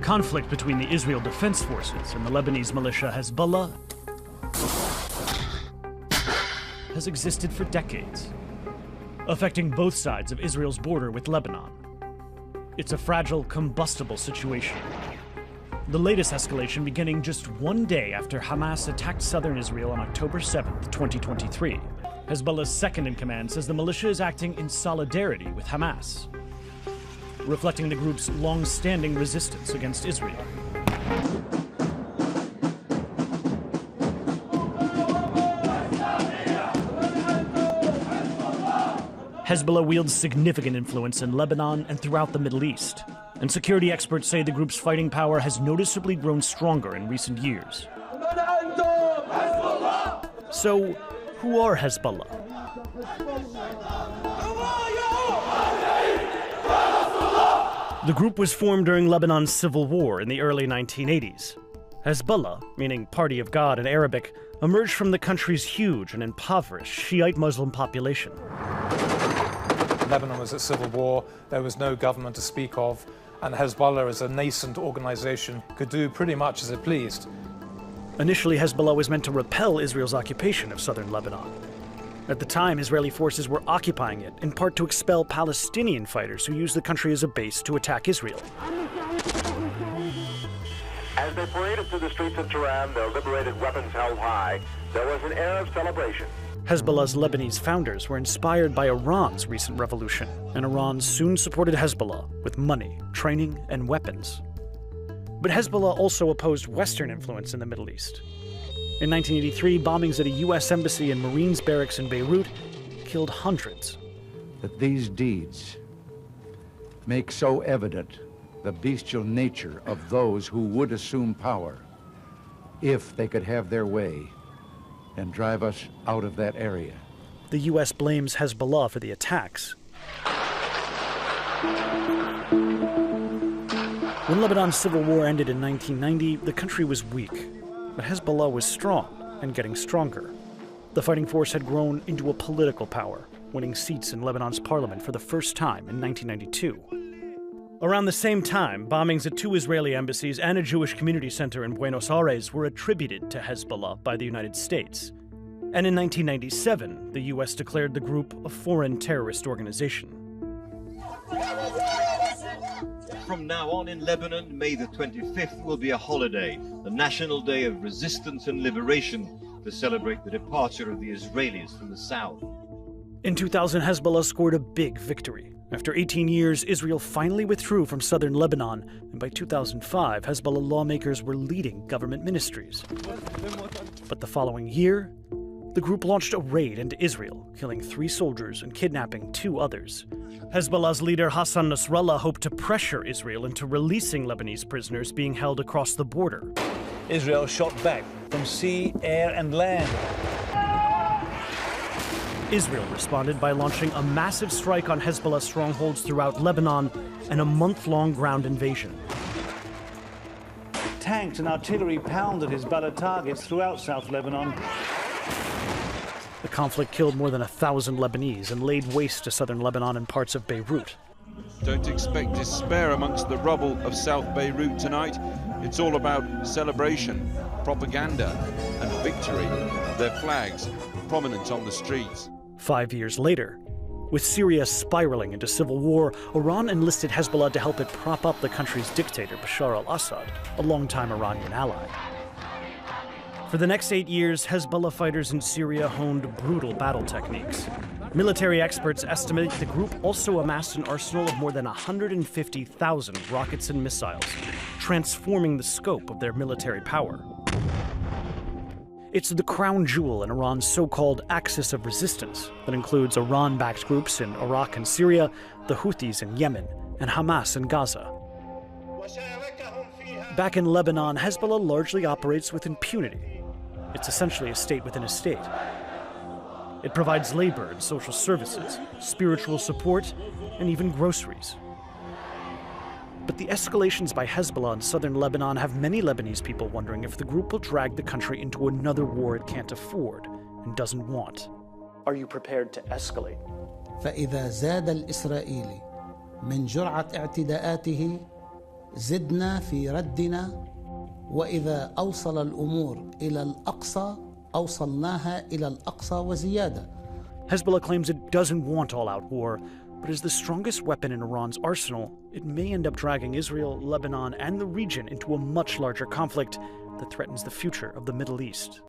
conflict between the Israel Defense Forces and the Lebanese militia Hezbollah has existed for decades, affecting both sides of Israel's border with Lebanon. It's a fragile, combustible situation. The latest escalation beginning just one day after Hamas attacked southern Israel on October 7th, 2023. Hezbollah's second-in-command says the militia is acting in solidarity with Hamas, reflecting the group's long-standing resistance against Israel. Hezbollah wields significant influence in Lebanon and throughout the Middle East, and security experts say the group's fighting power has noticeably grown stronger in recent years. So, who are Hezbollah? The group was formed during Lebanon's civil war in the early 1980s. Hezbollah, meaning Party of God in Arabic, emerged from the country's huge and impoverished Shiite Muslim population. Lebanon was at civil war, there was no government to speak of, and Hezbollah, as a nascent organization, could do pretty much as it pleased. Initially, Hezbollah was meant to repel Israel's occupation of southern Lebanon. At the time, Israeli forces were occupying it, in part to expel Palestinian fighters who used the country as a base to attack Israel. As they paraded through the streets of Tehran, their liberated weapons held high, there was an air of celebration. Hezbollah's Lebanese founders were inspired by Iran's recent revolution, and Iran soon supported Hezbollah with money, training, and weapons. But Hezbollah also opposed Western influence in the Middle East. In 1983, bombings at a U.S. embassy and Marines barracks in Beirut killed hundreds. That these deeds make so evident the bestial nature of those who would assume power if they could have their way and drive us out of that area. The U.S. blames Hezbollah for the attacks. When Lebanon's civil war ended in 1990, the country was weak, but Hezbollah was strong and getting stronger. The fighting force had grown into a political power, winning seats in Lebanon's parliament for the first time in 1992. Around the same time, bombings at 2 Israeli embassies and a Jewish community center in Buenos Aires were attributed to Hezbollah by the United States. And in 1997, the U.S. declared the group a foreign terrorist organization. From now on in Lebanon, May the 25th will be a holiday, a national day of resistance and liberation to celebrate the departure of the Israelis from the south. In 2000, Hezbollah scored a big victory. After 18 years, Israel finally withdrew from southern Lebanon, and by 2005, Hezbollah lawmakers were leading government ministries. But the following year, the group launched a raid into Israel, killing 3 soldiers and kidnapping 2 others. Hezbollah's leader Hassan Nasrallah hoped to pressure Israel into releasing Lebanese prisoners being held across the border. Israel shot back from sea, air, and land. Israel responded by launching a massive strike on Hezbollah strongholds throughout Lebanon and a month-long ground invasion. Tanks and artillery pounded Hezbollah targets throughout South Lebanon. The conflict killed more than 1,000 Lebanese and laid waste to southern Lebanon and parts of Beirut. Don't expect despair amongst the rubble of South Beirut tonight. It's all about celebration, propaganda, and victory. Their flags prominent on the streets. 5 years later, with Syria spiraling into civil war, Iran enlisted Hezbollah to help it prop up the country's dictator, Bashar al-Assad, a longtime Iranian ally. For the next 8 years, Hezbollah fighters in Syria honed brutal battle techniques. Military experts estimate the group also amassed an arsenal of more than 150,000 rockets and missiles, transforming the scope of their military power. It's the crown jewel in Iran's so-called axis of resistance that includes Iran-backed groups in Iraq and Syria, the Houthis in Yemen, and Hamas in Gaza. Back in Lebanon, Hezbollah largely operates with impunity. It's essentially a state within a state. It provides labor and social services, spiritual support, and even groceries. But the escalations by Hezbollah in southern Lebanon have many Lebanese people wondering if the group will drag the country into another war it can't afford and doesn't want. Are you prepared to escalate? فإذا زاد الإسرائيلي من جرعة اعتداءاته زدنا في ردنا وإذا أوصل الأمور إلى الأقصى أوصلناها إلى الأقصى وزيادة. Hezbollah claims it doesn't want all-out war, but as the strongest weapon in Iran's arsenal, it may end up dragging Israel, Lebanon, and the region into a much larger conflict that threatens the future of the Middle East.